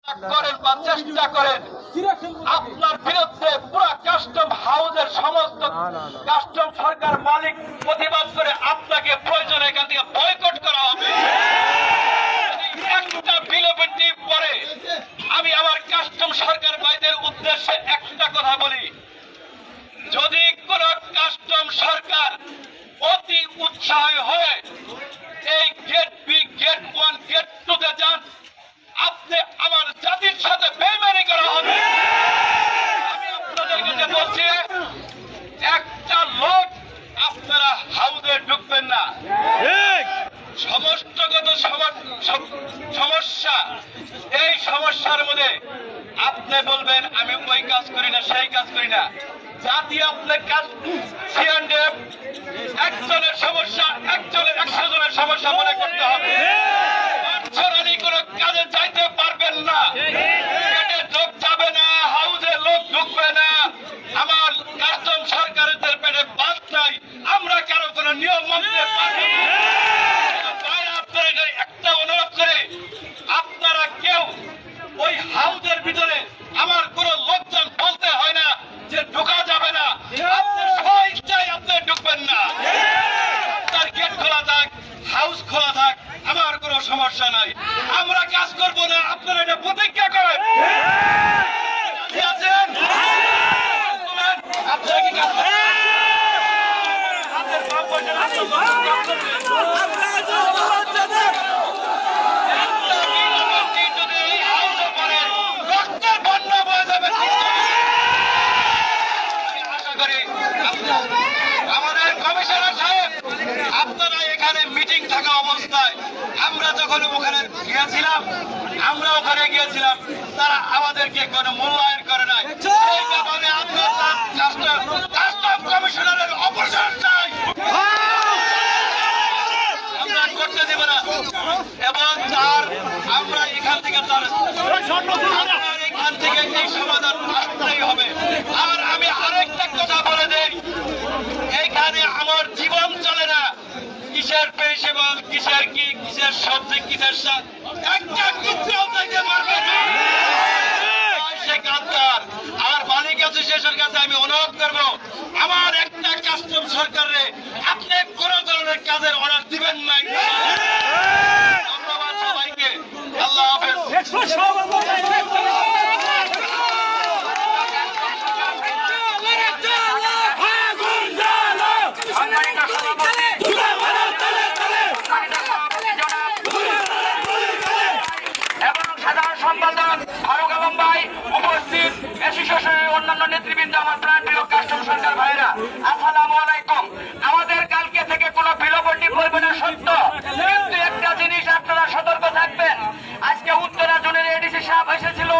করেন বা চেষ্টা করেন আপনার বিরুদ্ধে পুরো কাস্টম হাউসের সমস্ত কাস্টম সরকার মালিক প্রতিবাদ করে আপনাকে প্রয়োজনে এখান থেকে বয়কট করা হবে। একটা বিলম্বটি পরে আমি আমার কাস্টম সরকার ভাইদের উদ্দেশ্যে একটা কথা বলি, যদি কোন কাস্টম সরকার অতি উৎসাহী হয়ে এই গেট বি, গেট 1, গেট 2 তে যান, আপনি আমার জাতির সাথে বেইমানি করা হবে। আমি আপনাদের কাছে বলছি, একটা লোক আপনারা হাউসে ঢুকবেন না। সমস্তগত সমস্যা, এই সমস্যার মধ্যে আপনি বলবেন আমি ওই কাজ করি না, সেই কাজ করি না। জাতি আপনার কাজ সিএনডিএফ একজনের সমস্যা, 100 জনের সমস্যা মনে করতে হবে। কোনো কাজে যাইতে পারবেন না, লোক যাবে না, হাউসে লোক ঢুকবে না। আমার কাস্টম সরকারের পেটে বাদ নাই, আমরা কারো কোনো নিয়ম মানতে পারবো না। আপনারা একটা অনুরোধ করে, আপনারা কেউ ওই হাউসের ভিতরে আমার কোন লোকজন বলতে হয় না যে ঢোকা যাবে না, আপনার স্বইচ্ছায় আপনি ঢুকবেন না। আপনার গেট খোলা থাক, হাউস খোলা থাক, আমার কোনো সমস্যা নাই। আমরা কাজ করব না, আপনারা এটা প্রতিজ্ঞা করেন। আছেন আপনারা কি কাজ করবেন? আমাদের কমিশনার সাহেব, আপনারা এখানে মিটিং থাকা অবস্থায় আমরা যখন ওখানে গিয়েছিলাম, তারা আমাদেরকে কোনো মূল্যায়ন করে নাই। এই কারণে আপনার কাস্টম কমিশনারের অপসারণ চাই, আমরা করতে দেব না। এবং আমরা এখান থেকে এই সমাধান আসতেই হবে। আর আমি আরেকটা কথা বলে দেই, এইখানে আমার জীবন চলে না। কিসের পেশাবল, কিসের কি, কিসের সবজি, কিসের শাক, একটা কুত্রাও থেকে মারবে না। আর মালিক অ্যাসোসিয়েশনের কাছে আমি অনুরোধ করবো, আমার একটা কাস্টম সরকারে আপনি কোন ধরনের কাজের অর্ডার দিবেন না। ধন্যবাদ সবাইকে, আল্লাহ হাফেজ। অন্যান্য নেতৃবৃন্দ, আমার প্রাণপ্রিয় কাস্টম সরকার ভাইরা, আসসালামু আলাইকুম। আমাদের কালকে থেকে কোনো বিলম্বটি করবে না সত্য, কিন্তু একটা জিনিস আপনারা সতর্ক থাকবেন। আজকে উত্তরা জোনের এডিসি সাহেব এসেছিল,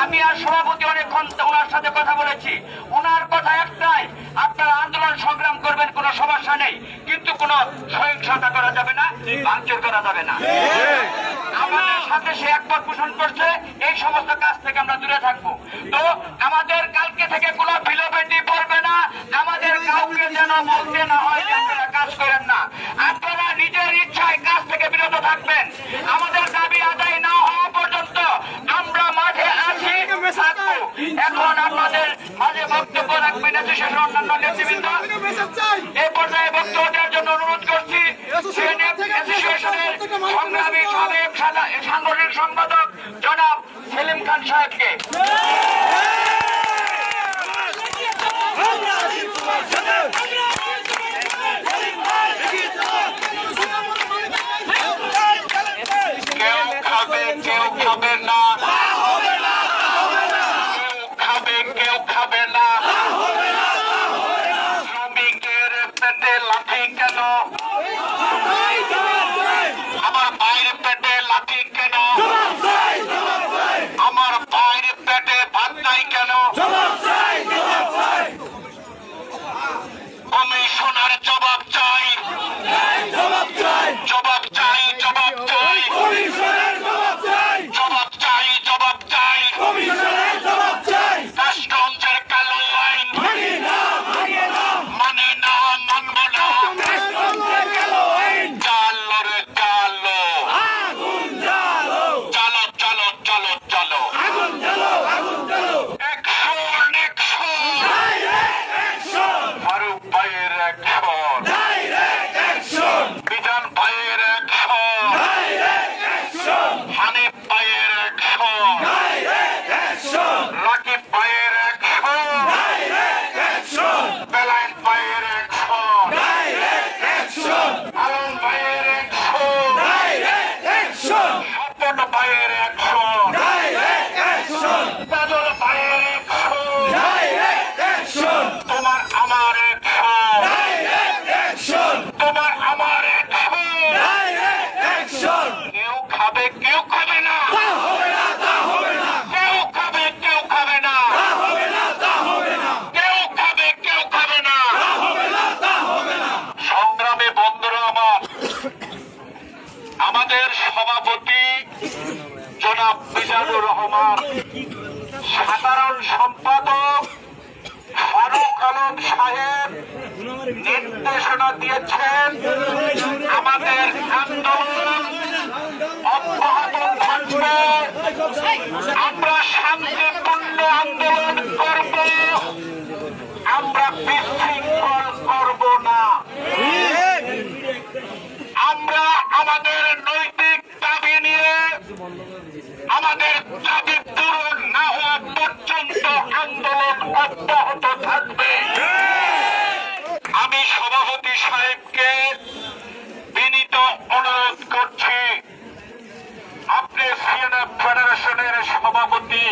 আমি আর সভাপতি অনেকক্ষণ ওনার সাথে কথা বলেছি। ওনার কথা একটাই, আপনারা আন্দোলন সংগ্রাম করবেন, কোনো সমস্যা নেই, কিন্তু কোনো সহিংসতা করা যাবে না, ভাঙচুর করা যাবে না। আমাদের সাথে সে একমত পোষণ করছে, এই সমস্ত কাজ থেকে আমরা দূরে থাকবো। তো আমাদের কালকে থেকে কোনো বিলম্বটি পড়বে না, আমাদের কাউকে যেন বলতে না হয় যে আপনারা কাজ করেন না। আপনারা নিজের ইচ্ছায় কাজ থেকে বিরত থাকবেন। আমাদের দাবি আদায় না হওয়া পর্যন্ত আমরা মাঠে আছি, থাকবো। এখন আপনাদের মাঝে বক্তব্য রাখবেন অ্যাসোসিয়েশন অন্যান্য নেতৃবৃন্দ। এই পর্যায়ে বক্তব্য দেওয়ার জন্য অনুরোধ করছি অ্যাসোসিয়েশনের সংগ্রামী সাবেক সাংগঠনিক সম্পাদক জনাব সেলিম খান সাহেবকে। কেউ খাবে, কেউ খাবে না, কেউ খাবে না। শ্রমিকের পেটে লাঠি কেন? আমার বাইরে পেটে লাঠি কেন? আমার বাইরে পেটে ভাত সাধারণ সম্পাদক ফারুক আলম সাহেব নির্দেশনা দিয়েছেন আমাদের আন্দোলন অব্যাহত থাকবে, আমরা শান্তিপূর্ণ আন্দোলন করব, আমরা বিশৃঙ্খল করব না। আমরা আমাদের নৈতিক দাবি নিয়ে আমাদের দাবি পূরণ না হওয়া পর্যন্ত আন্দোলন অব্যাহত থাকবে। আমি সভাপতি সাহেবকে বিনীত অনুরোধ করছি, আপনি সিএনএফ ফেডারেশনের সভাপতি,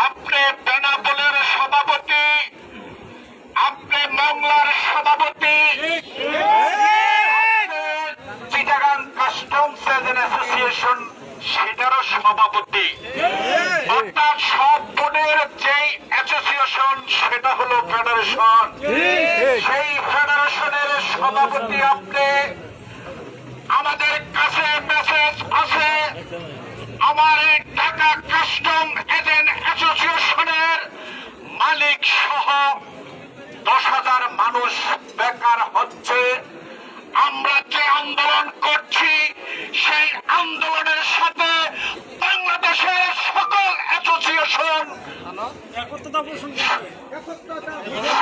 আপনি বেনাপোলের সভাপতি, আপনি বাংলার সভাপতি, চিটাগাং কাস্টমস অ্যাসোসিয়েশন সেটারও সভাপতি, অর্থাৎ সব বোর্ডের যেই অ্যাসোসিয়েশন সেটা হলো ফেডারেশন, সেই ফেডারেশনের সভাপতি আপনি। আমাদের কাছে মেসেজ আছে, আমার এই ঢাকা কাস্টম এজেন্ট অ্যাসোসিয়েশনের মালিক সহ 10,000 মানুষ বেকার হচ্ছে। আমরা যে আন্দোলন করছি সেই আন্দোলনের সাথে বাংলাদেশের সকল অ্যাসোসিয়েশন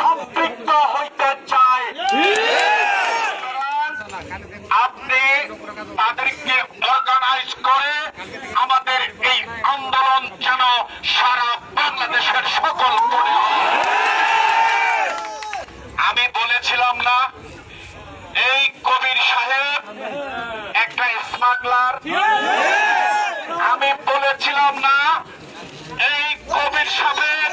সম্পৃক্ত হইতে চায়। আপনি তাদেরকে অর্গানাইজ করে আমাদের এই আন্দোলন যেন সারা বাংলাদেশের সকল করে। আমি বলেছিলাম না এই কবির সাহেব একটা স্মাগলার? আমি বলেছিলাম না এই কবির সাহেব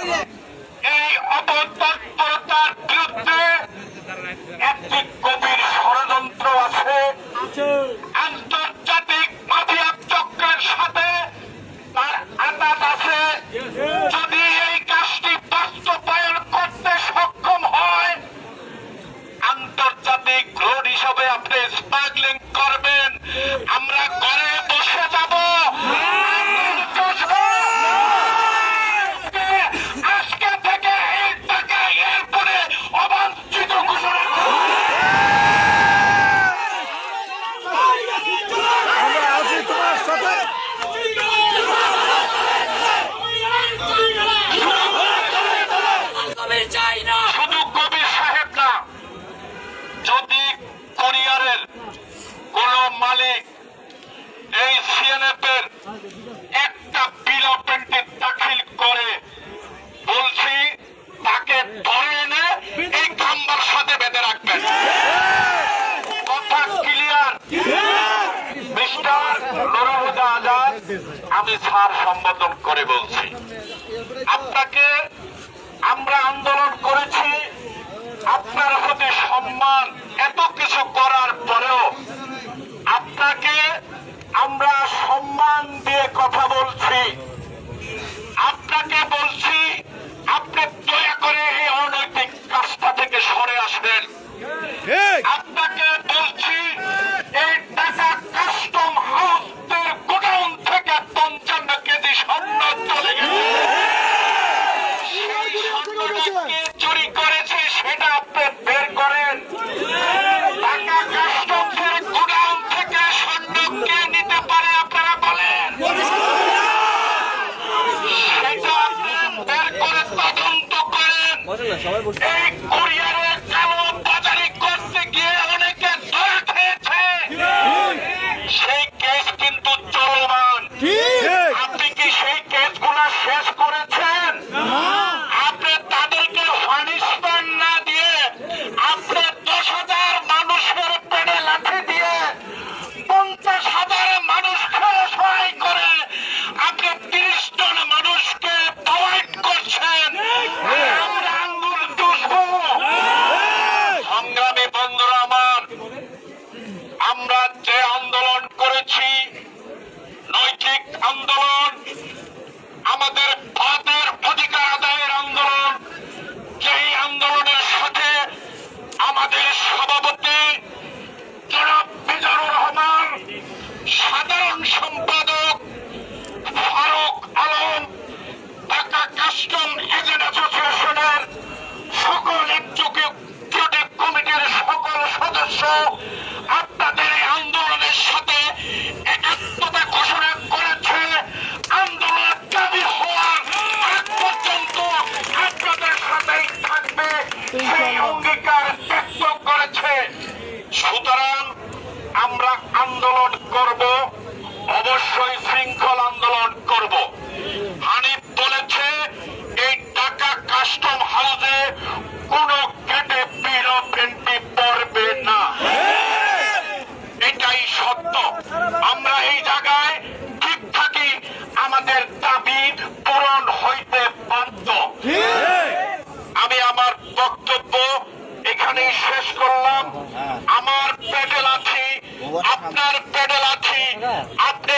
এই অপতৎপরতার বিরুদ্ধে একটি গভীর ষড়যন্ত্র আছে, আন্তর্জাতিক মাফিয়া চক্রের সাথে তার আঘাত আছে। যদি এই কাজটি বাস্তবায়ন করতে সক্ষম হয়, আন্তর্জাতিক রোড হিসাবে আপনি স্মাগলিং করবেন, আমরা ঘরে বসে যাব, আজকে থেকে এই টাকা এরপরে অবাঞ্ছিত ঘোষণা শুধু কবির সাহেব না, যদি কোরিয়ারের কোন মালিক এই সিএনএফ এর একটা বিল অফ পেমেন্ট দাখিল করে, বলছি তাকে ধরে এনে এই খাম্বার সাথে বেঁধে রাখবেন। কথা ক্লিয়ার? মিস্টার নুরুল আজাদ, আমি স্যার সম্বোধন করে বলছি, আপনাকে আমরা আন্দোলন করেছি, আপনার প্রতি সম্মান, এত কিছু করার পরেও আপনাকে আমরা সম্মান দিয়ে কথা বলছি। আপনাকে বলছি আপনি দয়া করে এই অনৈতিক কাজটা থেকে সরে আসবেন। আপনাকে বলছি এই ঢাকা কাস্টম হাউসের গোডাউন থেকে 55 কেজি স্বর্ণ চলে গেছে, সেই স্বর্ণটাকে চুরি করেছে সেটা আপনি বের করেন। ঢাকা কাস্টমসের গোডাউন থেকে স্বর্ণ কে নিতে পারে আপনারা বলেন, সেটা আপনি বের করে তদন্ত করেন। এই কুরিয়ারে কালো বাজারি করতে গিয়ে অনেকে ধরা খেয়েছে, সেই কেস কিন্তু চলমান। আপনি কি সেই কেসগুলো শেষ করেছেন? আপনি তাদেরকে পানিশমেন্ট না দিয়ে আপনি 10,000 মানুষের পেটে লাঠি দিয়ে 50,000 মানুষকে সহায় করে আপনি 30 জন মানুষকে প্রোভাইড করছেন। আমরা আঙ্গুল চুষবো, করব। হানিফ বলেছে এই ঢাকা কাস্টম হাউসে কোনো গেটে বিএনপি পড়বে না, এটাই সত্য। আমরা এই জায়গায় ঠিক থাকি, আমাদের দাবি পূরণ হইতে বাধ্য। আমি আমার বক্তব্য এখানেই শেষ করলাম। আমার প্যাডেল আছি, আপনার প্যাডেল আছি, আপনি